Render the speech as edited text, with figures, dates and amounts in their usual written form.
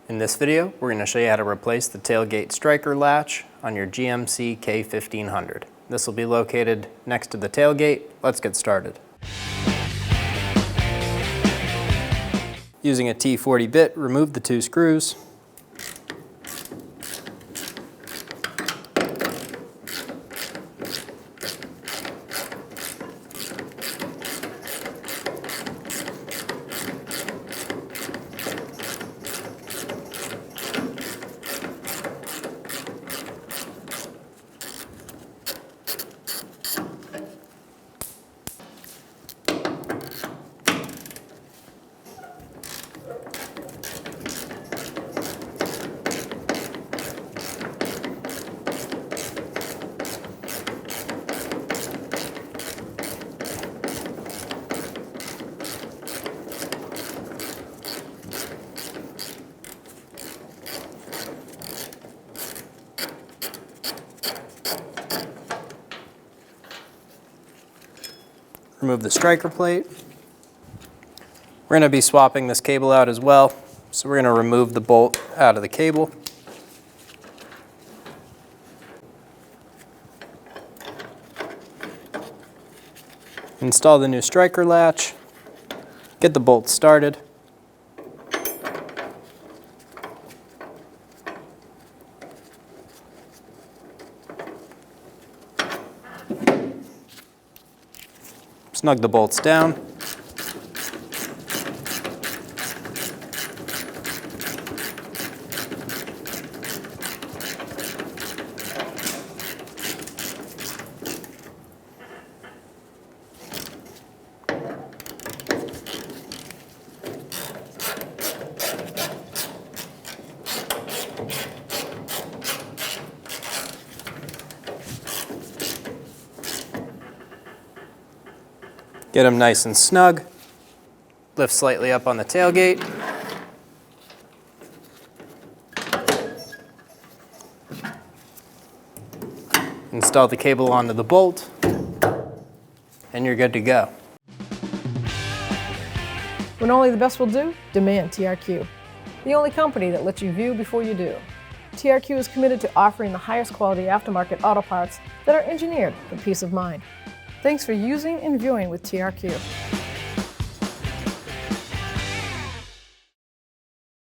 In this video, we're going to show you how to replace the tailgate striker latch on your GMC K1500. This will be located next to the tailgate. Let's get started. Using a T40 bit, remove the 2 screws. Remove the striker plate. We're going to be swapping this cable out as well, so we're going to remove the bolt out of the cable. Install the new striker latch. Get the bolt started. Snug the bolts down. Get them nice and snug. Lift slightly up on the tailgate. Install the cable onto the bolt, and you're good to go. When only the best will do, demand TRQ. The only company that lets you view before you do. TRQ is committed to offering the highest quality aftermarket auto parts that are engineered for peace of mind. Thanks for using and viewing with TRQ.